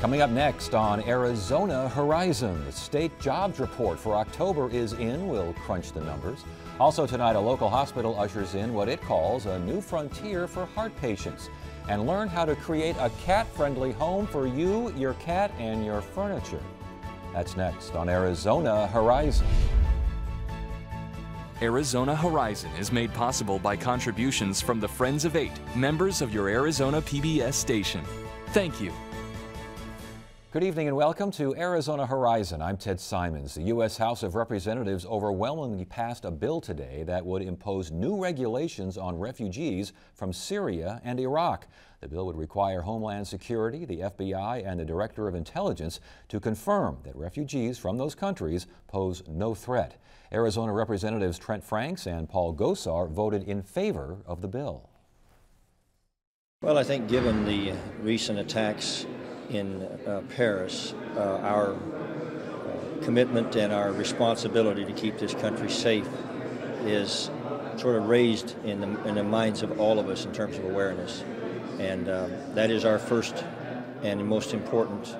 Coming up next on Arizona Horizon, the state jobs report for October is in. We'll crunch the numbers. Also tonight, a local hospital ushers in what it calls a new frontier for heart patients and learn how to create a cat-friendly home for you, your cat, and your furniture. That's next on Arizona Horizon. Arizona Horizon is made possible by contributions from the Friends of 8, members of your Arizona PBS station. Thank you. Good evening and welcome to Arizona Horizon. I'm Ted Simons. The U.S. House of Representatives overwhelmingly passed a bill today that would impose new regulations on refugees from Syria and Iraq. The bill would require Homeland Security, the FBI, and the Director of Intelligence to confirm that refugees from those countries pose no threat. Arizona Representatives Trent Franks and Paul Gosar voted in favor of the bill. Well, I think given the recent attacks in Paris, our commitment and our responsibility to keep this country safe is sort of raised in the minds of all of us in terms of awareness. And that is our first and most important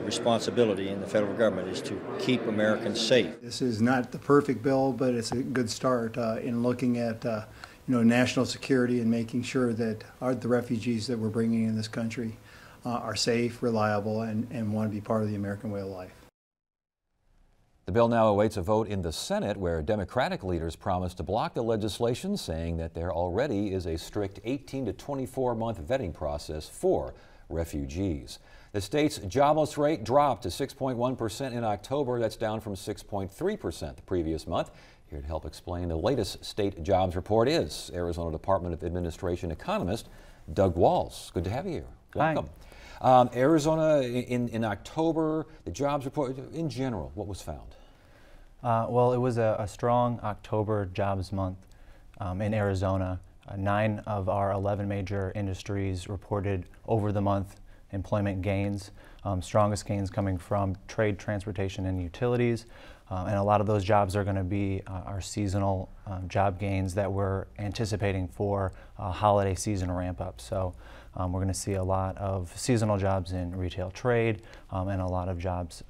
responsibility in the federal government, is to keep Americans safe. This is not the perfect bill, but it's a good start in looking at national security and making sure that the refugees that we're bringing in this country are safe, reliable, and want to be part of the American way of life. The bill now awaits a vote in the Senate, where Democratic leaders promised to block the legislation, saying that there already is a strict 18 to 24-month vetting process for refugees. The state's jobless rate dropped to 6.1% in October. That's down from 6.3% the previous month. Here to help explain the latest state jobs report is Arizona Department of Administration economist Doug Walls. Good to have you here. Welcome. Hi. Arizona in October, the jobs report in general, what was found? Well, it was a strong October jobs month in Arizona. 9 of our 11 major industries reported over the month employment gains, strongest gains coming from trade, transportation, and utilities. And a lot of those jobs are going to be our seasonal job gains that we're anticipating for holiday season ramp up. So we're going to see a lot of seasonal jobs in retail trade and a lot of jobs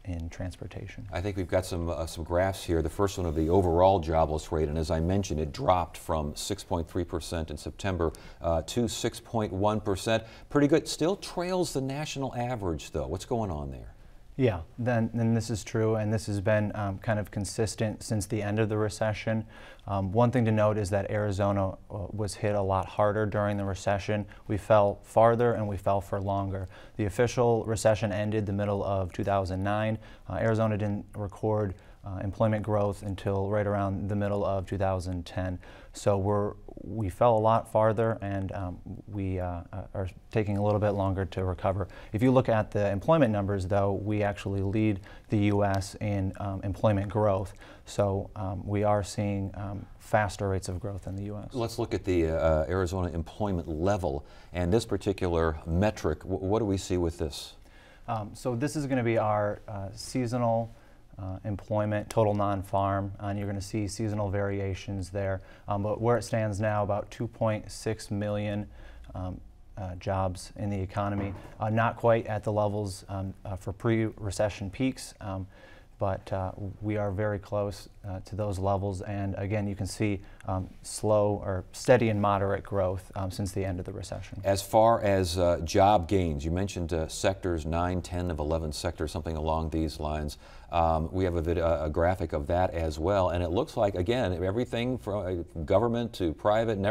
in transportation. I think we've got some graphs here. The first one of the overall jobless rate, and as I mentioned, it dropped from 6.3% in September to 6.1%. Pretty good. Still trails the national average, though. What's going on there? Yeah, then this is true, and this has been kind of consistent since the end of the recession. One thing to note is that Arizona was hit a lot harder during the recession. We fell farther and we fell for longer. The official recession ended the middle of 2009. Arizona didn't record employment growth until right around the middle of 2010. So we fell a lot farther, and we are taking a little bit longer to recover. If you look at the employment numbers, though, we actually lead the U.S. in employment growth. So we are seeing faster rates of growth in the U.S. Let's look at the Arizona employment level and this particular metric. What do we see with this? So this is going to be our seasonal employment, total non-farm, and you're going to see seasonal variations there. But where it stands now, about 2.6 million jobs in the economy. Not quite at the levels for pre-recession peaks, but we are very close to those levels. And again, you can see slow or steady and moderate growth since the end of the recession. As far as job gains, you mentioned sectors, 9, 10 of 11 sectors, something along these lines. We have a graphic of that as well, and it looks like, again, everything from government to private and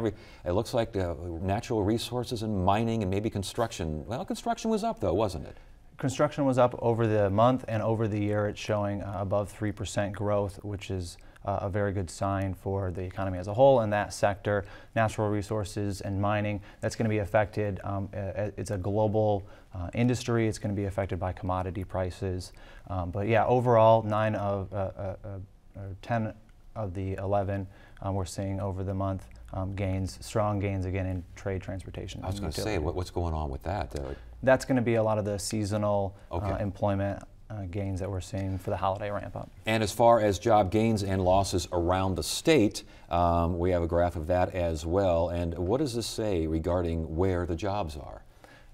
it looks like natural resources and mining and maybe construction. Well, construction was up though, wasn't it? Construction was up over the month, and over the year it's showing above 3% growth, which is a very good sign for the economy as a whole. And that sector, natural resources and mining, that's going to be affected. It's a global industry. It's going to be affected by commodity prices. But yeah, overall, 10 of the 11 we're seeing over the month gains, strong gains again in trade, transportation. I was going to say, what's going on with that? That's going to be a lot of the seasonal employment gains that we're seeing for the holiday ramp up. And as far as job gains and losses around the state, we have a graph of that as well. And what does this say regarding where the jobs are?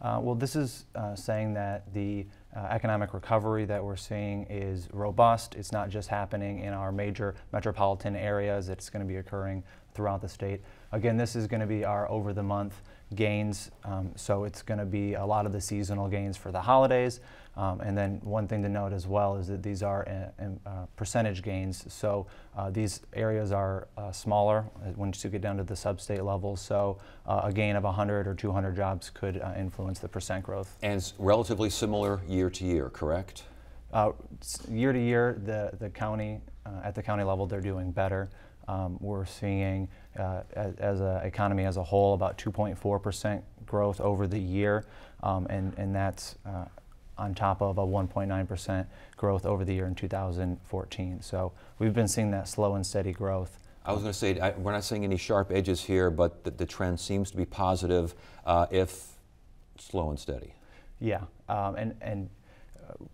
Well, this is saying that the economic recovery that we're seeing is robust. It's not just happening in our major metropolitan areas. It's going to be occurring throughout the state. Again, this is going to be our over-the-month gains, so it's going to be a lot of the seasonal gains for the holidays. And then one thing to note as well is that these are percentage gains, so these areas are smaller once you get down to the sub-state level, so a gain of 100 or 200 jobs could influence the percent growth. And it's relatively similar year to year, correct? Year to year, the county, at the county level, they're doing better. We're seeing, as an economy as a whole, about 2.4% growth over the year, and that's on top of a 1.9% growth over the year in 2014. So we've been seeing that slow and steady growth. I was going to say, we're not seeing any sharp edges here, but the trend seems to be positive, if slow and steady. Yeah, and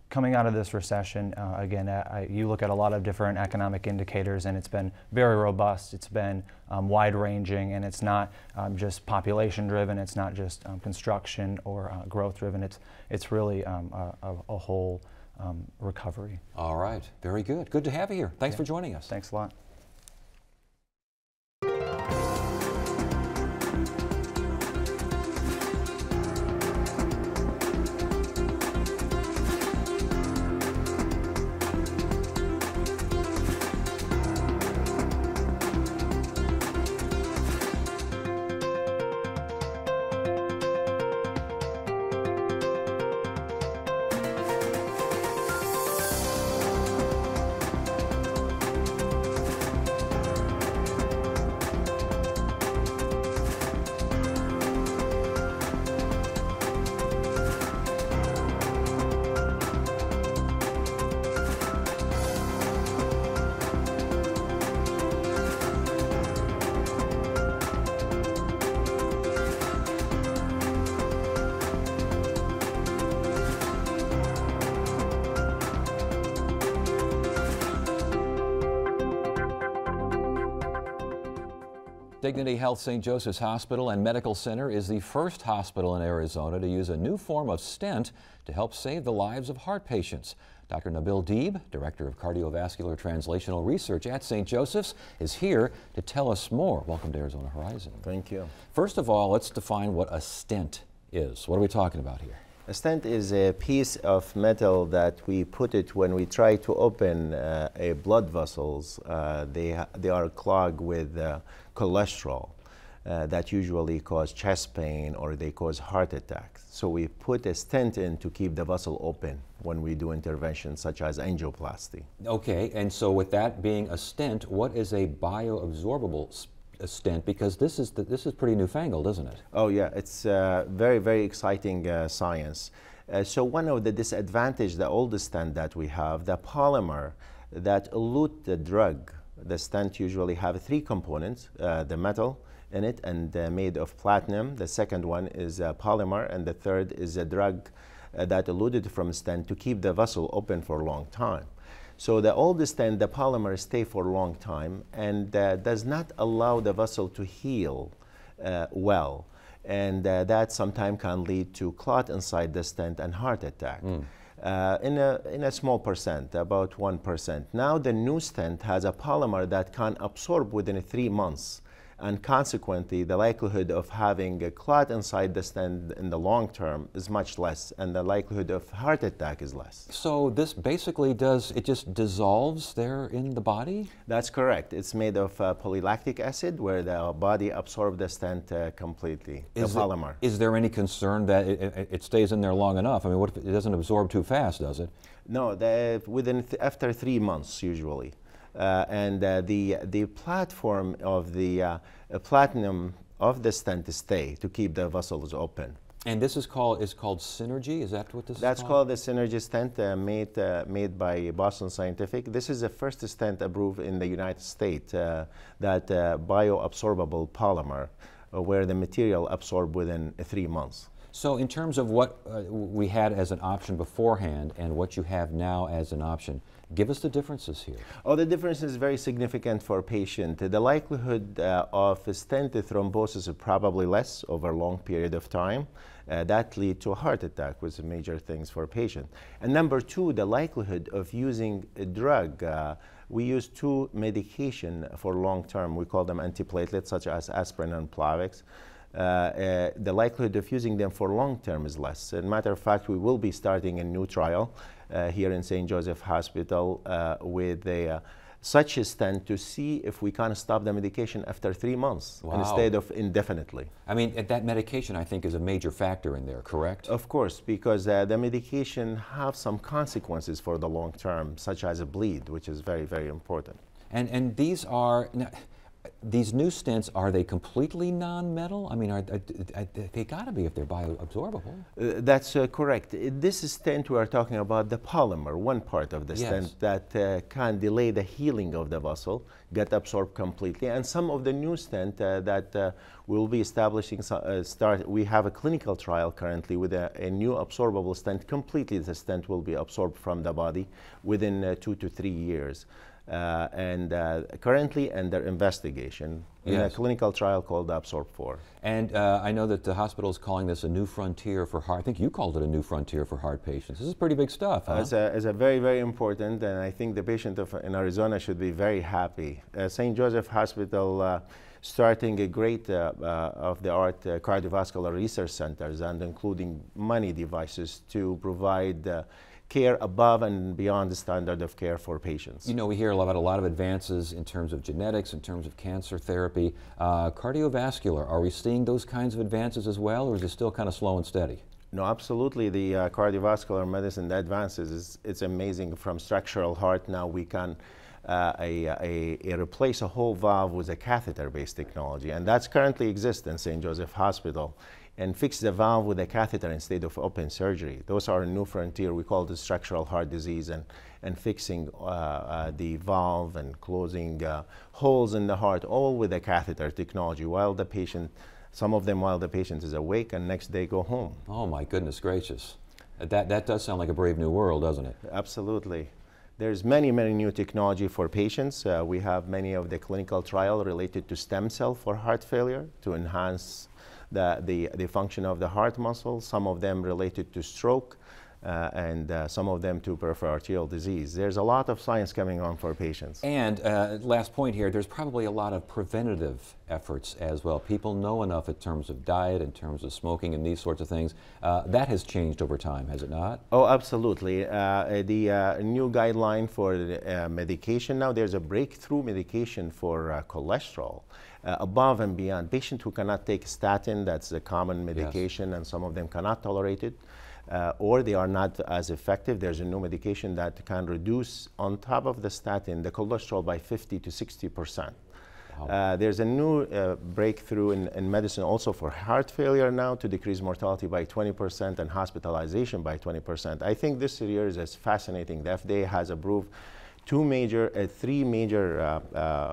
coming out of this recession, again, you look at a lot of different economic indicators, and it's been very robust. It's been wide-ranging, and it's not just population-driven. It's not just construction or growth-driven. It's really a whole recovery. All right, very good. Good to have you here. Thanks for joining us. Thanks a lot. Dignity Health St. Joseph's Hospital and Medical Center is the first hospital in Arizona to use a new form of stent to help save the lives of heart patients. Dr. Nabil Deeb, Director of Cardiovascular Translational Research at St. Joseph's, is here to tell us more. Welcome to Arizona Horizon. Thank you. First of all, let's define what a stent is. What are we talking about here? A stent is a piece of metal that we put it when we try to open a blood vessels. They are clogged with cholesterol that usually cause chest pain or they cause heart attacks. So we put a stent in to keep the vessel open when we do interventions such as angioplasty. Okay, and so with that being a stent, what is a bioabsorbable stent? Because this is pretty newfangled, isn't it? Oh yeah, it's very, very exciting science. So one of the disadvantages, the oldest stent that we have, the polymer that elute the drug. The stent usually have three components, the metal in it and made of platinum. The second one is polymer, and the third is a drug that eluted from stent to keep the vessel open for a long time. So the oldest stent, the polymer, stay for a long time and does not allow the vessel to heal well. And that sometimes can lead to clot inside the stent and heart attack. In a small percent, about 1%. Now the new stent has a polymer that can absorb within 3 months, and consequently the likelihood of having a clot inside the stent in the long term is much less, and the likelihood of heart attack is less. So this basically it just dissolves there in the body? That's correct. It's made of polylactic acid where the body absorbs the stent completely, the polymer. Is there any concern that it stays in there long enough? I mean, what if it doesn't absorb too fast, does it? No, after 3 months usually. The platform of the platinum of the stent stay to keep the vessels open. And this is called Synergy? Is that what this is called? That's called the Synergy stent made by Boston Scientific. This is the first stent approved in the United States, that bioabsorbable polymer, where the material absorbs within 3 months. So in terms of what we had as an option beforehand and what you have now as an option, Give us the differences here. Oh, the difference is very significant for a patient. The likelihood of stent thrombosis is probably less over a long period of time. That leads to a heart attack, which is major things for a patient. And number two, the likelihood of using a drug. We use two medication for long term. We call them antiplatelets, such as aspirin and Plavix. The likelihood of using them for long term is less. As a matter of fact, we will be starting a new trial here in St. Joseph Hospital with such a stent to see if we can stop the medication after 3 months instead of indefinitely. I mean, that medication, I think, is a major factor in there, correct? Of course, because the medication have some consequences for the long term, such as a bleed, which is very, very important. And these are, now, these new stents, are they completely non-metal? I mean, they got to be if they're bioabsorbable. That's correct. This stent we are talking about the polymer, one part of the stent that can delay the healing of the vessel, get absorbed completely. And some of the new stent that we'll be establishing, we have a clinical trial currently with a new absorbable stent. Completely the stent will be absorbed from the body within 2 to 3 years. Currently under investigation in a clinical trial called Absorb4. And I know that the hospital is calling this a new frontier for heart. I think you called it a new frontier for heart patients. This is pretty big stuff, huh? It's a very, very important, and I think the patient in Arizona should be very happy. St. Joseph Hospital starting a great of-the-art cardiovascular research centers and including many devices to provide care above and beyond the standard of care for patients. You know, we hear about a lot of advances in terms of genetics, in terms of cancer therapy. Cardiovascular, are we seeing those kinds of advances as well, or is it still kind of slow and steady? No, absolutely. The cardiovascular medicine, the advances, it's amazing. From structural heart now we can replace a whole valve with a catheter-based technology, and that's currently exists in St. Joseph Hospital, and fix the valve with a catheter instead of open surgery. Those are a new frontier. We call it structural heart disease, and fixing the valve and closing holes in the heart, all with a catheter technology, while the patient, some of them while the patient is awake, and next day go home. Oh my goodness gracious. That does sound like a brave new world, doesn't it? Absolutely. There's many, many new technology for patients. We have many of the clinical trial related to stem cell for heart failure to enhance the function of the heart muscle, some of them related to stroke, and some of them to peripheral arterial disease. There's a lot of science coming on for patients. And last point here, there's probably a lot of preventative efforts as well. People know enough in terms of diet, in terms of smoking and these sorts of things. That has changed over time, has it not? Oh, absolutely. The new guideline for medication now, there's a breakthrough medication for cholesterol. Above and beyond. Patients who cannot take statin, that's a common medication, and some of them cannot tolerate it, or they are not as effective. There's a new medication that can reduce, on top of the statin, the cholesterol by 50 to 60%. Wow. There's a new breakthrough in medicine also for heart failure now to decrease mortality by 20% and hospitalization by 20%. I think this year is fascinating. The FDA has approved three major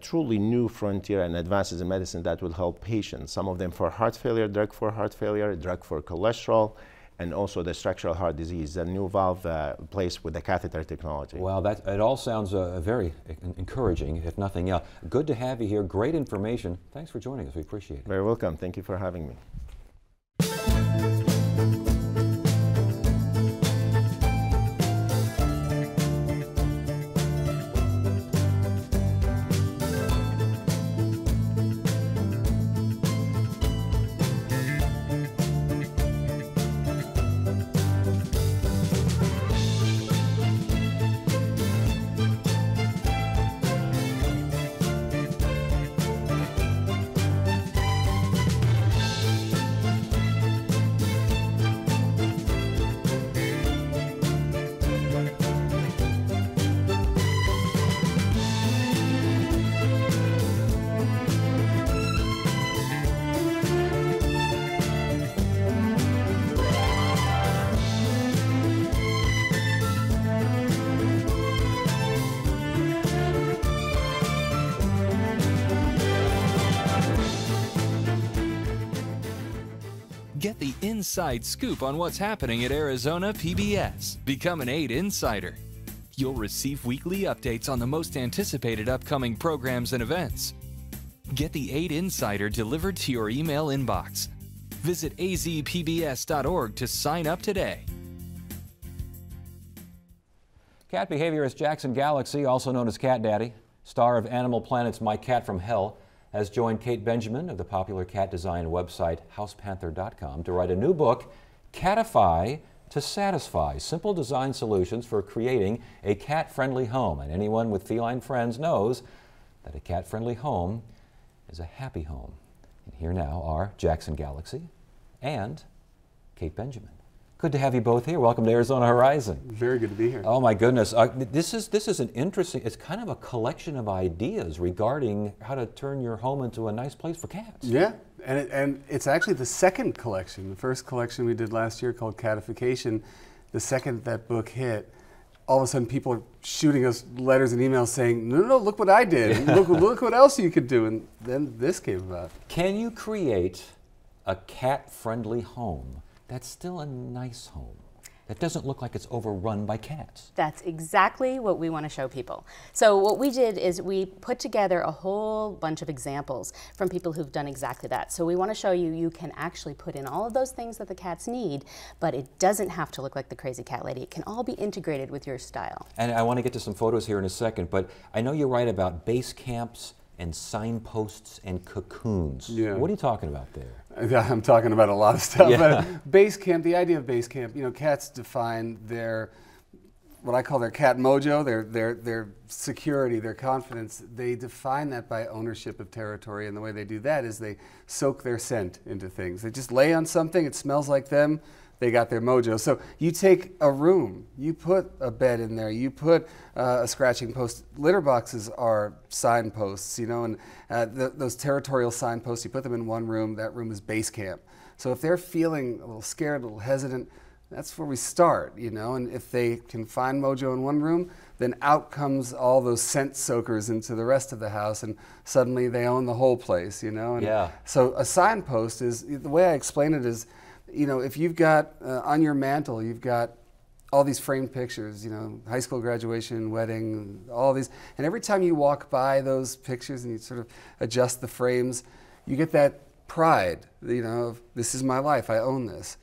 truly new frontier and advances in medicine that will help patients. Some of them for heart failure, drug for heart failure, drug for cholesterol, and also the structural heart disease, a new valve placed with the catheter technology. Well, it all sounds very encouraging, if nothing else. Good to have you here. Great information. Thanks for joining us. We appreciate it. Very welcome. Thank you for having me. Get the inside scoop on what's happening at Arizona PBS. Become an 8 Insider. You'll receive weekly updates on the most anticipated upcoming programs and events. Get the 8 Insider delivered to your email inbox. Visit azpbs.org to sign up today. Cat behaviorist Jackson Galaxy, also known as Cat Daddy, star of Animal Planet's My Cat from Hell, has joined Kate Benjamin of the popular cat design website housepanther.com to write a new book, Catify to Satisfy, simple design solutions for creating a cat-friendly home. And anyone with feline friends knows that a cat-friendly home is a happy home. And here now are Jackson Galaxy and Kate Benjamin. Good to have you both here. Welcome to Arizona Horizon. Very good to be here. Oh my goodness, this is an interesting, it's kind of a collection of ideas regarding how to turn your home into a nice place for cats. Yeah, and it's actually the second collection. The first collection we did last year called Catification. The second that book hit, all of a sudden people are shooting us letters and emails saying, no, look what I did. Yeah. Look what else you could do. And then this came about. Can you create a cat-friendly home that's still a nice home, that doesn't look like it's overrun by cats? That's exactly what we want to show people. So what we did is we put together a whole bunch of examples from people who've done exactly that. So we want to show you, you can actually put in all of those things that the cats need, but it doesn't have to look like the crazy cat lady. It can all be integrated with your style. And I want to get to some photos here in a second, but I know you write about base camps and signposts and cocoons. Yeah. What are you talking about there? I'm talking about a lot of stuff. Yeah. But base camp, the idea of base camp, you know, cats define their, what I call their cat mojo, their security, their confidence. They define that by ownership of territory, and the way they do that is they soak their scent into things. They just lay on something, it smells like them, they got their mojo. So you take a room, you put a bed in there, you put a scratching post. Litter boxes are signposts, you know, and those territorial signposts, you put them in one room, that room is base camp. So if they're feeling a little scared, a little hesitant, that's where we start, you know, and if they can find mojo in one room, then out comes all those scent soakers into the rest of the house, and suddenly they own the whole place, you know. And yeah. So a signpost is, the way I explain it is, you know, if you've got on your mantle, you've got all these framed pictures, you know, high school graduation, wedding, all these, and every time you walk by those pictures and you sort of adjust the frames, you get that pride, you know, of this is my life, I own this.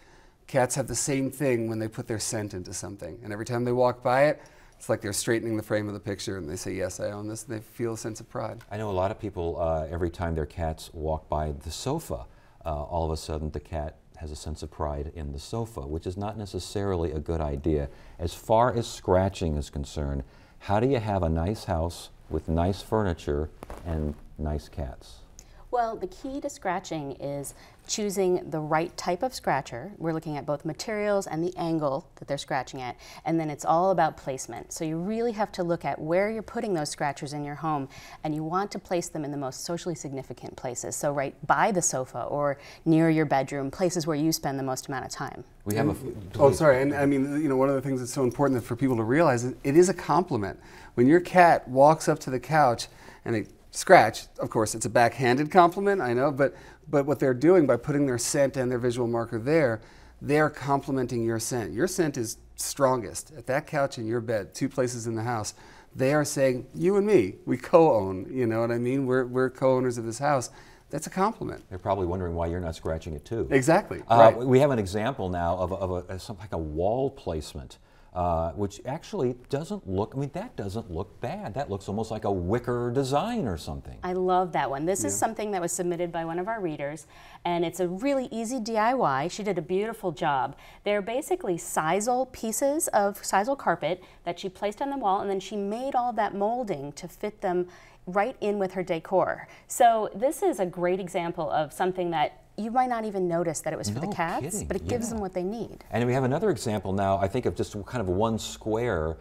Cats have the same thing when they put their scent into something, and every time they walk by it, it's like they're straightening the frame of the picture and they say, yes, I own this, and they feel a sense of pride. I know a lot of people, every time their cats walk by the sofa, all of a sudden the cat has a sense of pride in the sofa, which is not necessarily a good idea. As far as scratching is concerned, how do you have a nice house with nice furniture and nice cats? Well, the key to scratching is choosing the right type of scratcher. We're looking at both materials and the angle that they're scratching at, and then it's all about placement. So you really have to look at where you're putting those scratchers in your home, and you want to place them in the most socially significant places. So right by the sofa or near your bedroom, places where you spend the most amount of time. We have oh, sorry, and I mean, you know, one of the things that's so important for people to realize is it is a compliment. When your cat walks up to the couch and they scratch, of course, it's a backhanded compliment, I know, but what they're doing by putting their scent and their visual marker there, they're complimenting your scent. Your scent is strongest at that couch and your bed, 2 places in the house. They are saying, you and me, we co-own, you know what I mean? We're co-owners of this house. That's a compliment. They're probably wondering why you're not scratching it too. Exactly. Right. We have an example now of something like a wall placement. Which actually doesn't look, I mean, that doesn't look bad. That looks almost like a wicker design or something. I love that one. This is something that was submitted by one of our readers, and it's a really easy DIY. She did a beautiful job. They're basically sisal pieces of sisal carpet that she placed on the wall, and then she made all that molding to fit them right in with her decor. So this is a great example of something that you might not even notice that it was for the cats, but it gives them what they need. And we have another example now, I think, of just kind of one square,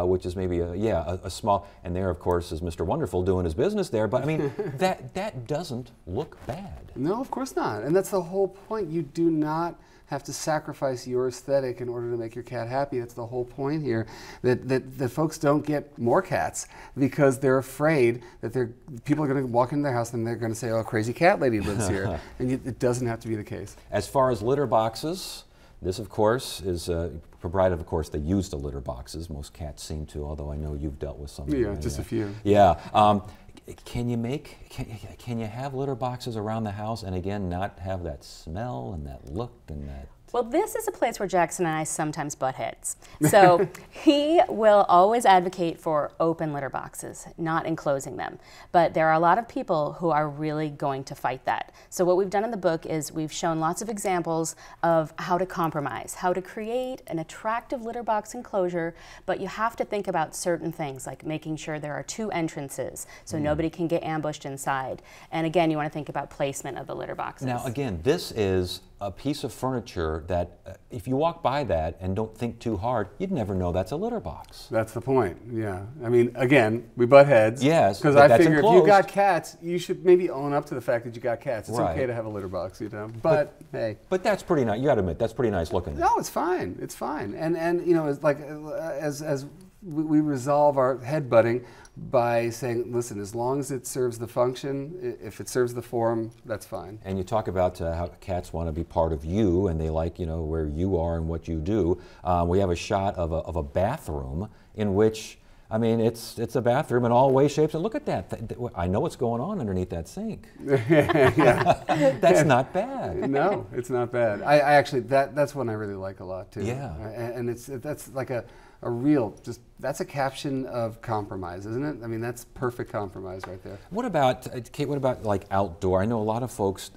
which is maybe a small, and there, of course, is Mr. Wonderful doing his business there, but I mean, that doesn't look bad. No, of course not. And that's the whole point. You do not have to sacrifice your aesthetic in order to make your cat happy. That's the whole point here, that folks don't get more cats because they're afraid that people are going to walk into their house and they're going to say, oh, a crazy cat lady lives here. And it doesn't have to be the case. As far as litter boxes, This, of course, is provided, of course, they use the litter boxes. Most cats seem to, although I know you've dealt with some. Yeah, just a few. Yeah. Can you have litter boxes around the house and again not have that smell and that look and that? Well, this is a place where Jackson and I sometimes butt heads. So he will always advocate for open litter boxes, not enclosing them. But there are a lot of people who are really going to fight that. So what we've done in the book is we've shown lots of examples of how to compromise, how to create an attractive litter box enclosure, but you have to think about certain things like making sure there are 2 entrances so nobody can get ambushed inside. And again, you want to think about placement of the litter boxes. Now, again, this is a piece of furniture that if you walk by that and don't think too hard, you'd never know that's a litter box. That's the point, yeah. I mean, again, we butt heads. Yes, because I figure if you got cats, you should maybe own up to the fact that you got cats. It's okay to have a litter box, you know, but hey. But that's pretty nice, you gotta admit, that's pretty nice looking. No, it's fine, it's fine. And you know, it's like, as we resolve our headbutting by saying, listen, as long as it serves the function, if it serves the form, that's fine. And you talk about how cats want to be part of you and they like, you know, where you are and what you do. We have a shot of a bathroom in which, I mean, it's a bathroom in all ways, shapes, and look at that. I know what's going on underneath that sink. Yeah. That's not bad. No, it's not bad. I actually, that's one I really like a lot too. Yeah. And that's like a real, that's a caption of compromise, isn't it? I mean, that's perfect compromise right there. What about, Kate, what about like outdoor? I know a lot of folks,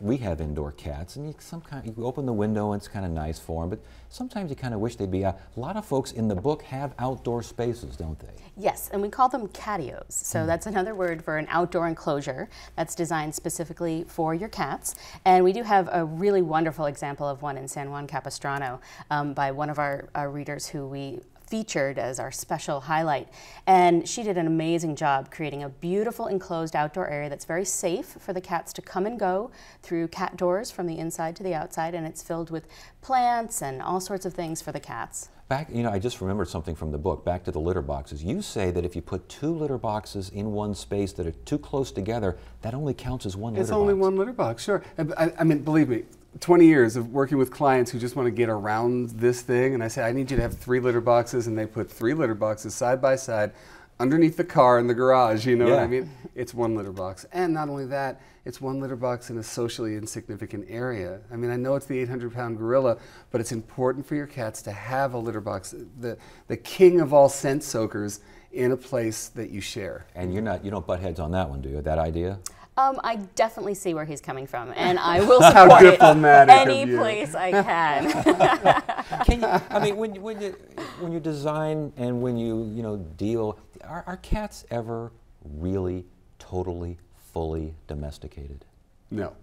we have indoor cats, and you open the window and it's kind of nice for them, but sometimes you kind of wish they'd be out. A lot of folks in the book have outdoor spaces, don't they? Yes, and we call them catios. So that's another word for an outdoor enclosure that's designed specifically for your cats. And we do have a really wonderful example of one in San Juan Capistrano by one of our readers who we featured as our special highlight. And she did an amazing job creating a beautiful enclosed outdoor area that's very safe for the cats to come and go through cat doors from the inside to the outside, and it's filled with plants and all sorts of things for the cats. Back, you know, I just remembered something from the book, back to the litter boxes. You say that if you put 2 litter boxes in one space that are too close together, that only counts as one litter box. It's only one litter box, sure. I mean, believe me, 20 years of working with clients who just want to get around this thing, and I say, I need you to have 3 litter boxes, and they put 3 litter boxes side by side underneath the car in the garage, you know what I mean? It's one litter box. And not only that, it's one litter box in a socially insignificant area. I mean, I know it's the 800-pound gorilla, but it's important for your cats to have a litter box, the king of all scent soakers, in a place that you share. And you don't butt heads on that one, do you? That idea? I definitely see where he's coming from, and I will support it any place I can. Can you, I mean, when you design and when you deal, are cats ever really, totally, fully domesticated? No.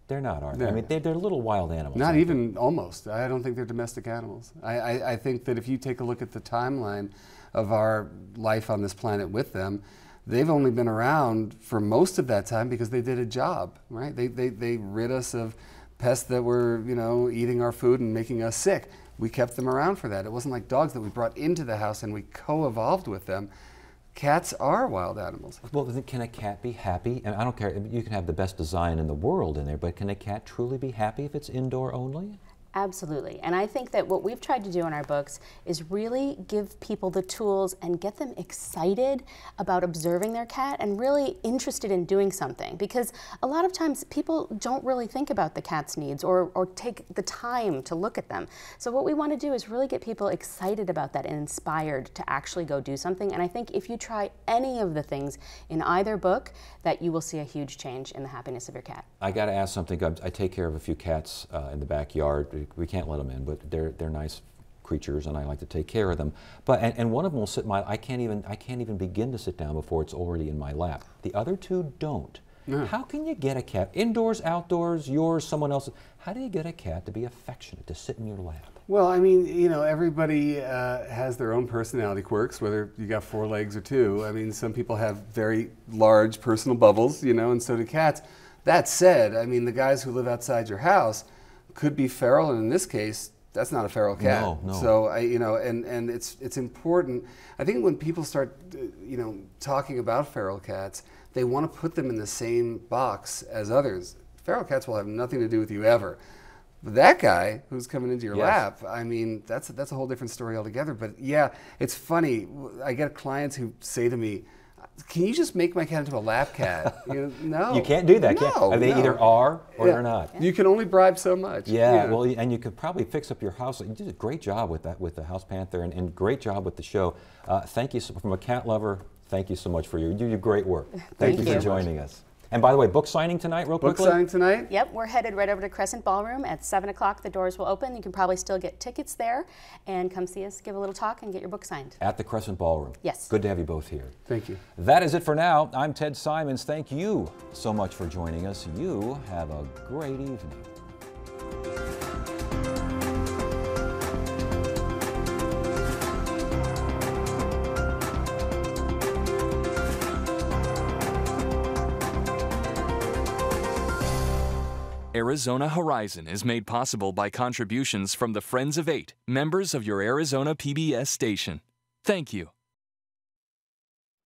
They're not, are they? No. I mean, they're little wild animals. Not even almost. I don't think they're domestic animals. I think that if you take a look at the timeline of our life on this planet with them, they've only been around for most of that time because they did a job, right? They rid us of pests that were, eating our food and making us sick. We kept them around for that. It wasn't like dogs that we brought into the house and we co-evolved with them. Cats are wild animals. Well, then can a cat be happy? And I don't care, you can have the best design in the world in there, but can a cat truly be happy if it's indoor only? Absolutely. And I think that what we've tried to do in our books is really give people the tools and get them excited about observing their cat and really interested in doing something. Because a lot of times people don't really think about the cat's needs or take the time to look at them. So what we want to do is really get people excited about that and inspired to actually go do something. And I think if you try any of the things in either book, that you will see a huge change in the happiness of your cat. I got to ask something. I take care of a few cats in the backyard. We can't let them in, but they're nice creatures, and I like to take care of them. But and one of them will sit I can't even begin to sit down before it's already in my lap. The other 2 don't. Yeah. How can you get a cat, indoors, outdoors, yours, someone else's? How do you get a cat to be affectionate, to sit in your lap? Well, I mean, everybody has their own personality quirks, whether you got 4 legs or 2. I mean, some people have very large personal bubbles, and so do cats. That said, I mean, the guys who live outside your house could be feral, and in this case, that's not a feral cat. No. So and it's important. I think when people start, talking about feral cats, they want to put them in the same box as others. Feral cats will have nothing to do with you ever. But that guy who's coming into your Yes. lap, I mean, that's a whole different story altogether. But yeah, it's funny. I get clients who say to me, "Can you just make my cat into a lap cat?" No, You can't do that, no, They no. either are or they're not. You can only bribe so much. Yeah, well, and you could probably fix up your house. You did a great job with that, with the House Panther, and great job with the show. Thank you, from a cat lover. Thank you so much for you do great work. Thank you for joining us. And by the way, book signing tonight, real quickly? Book signing tonight? Yep, we're headed right over to Crescent Ballroom at 7 o'clock. The doors will open. You can probably still get tickets there and come see us, give a little talk, and get your book signed. At the Crescent Ballroom. Yes. Good to have you both here. Thank you. That is it for now. I'm Ted Simons. Thank you so much for joining us. You have a great evening. Arizona Horizon is made possible by contributions from the Friends of 8, members of your Arizona PBS station. Thank you.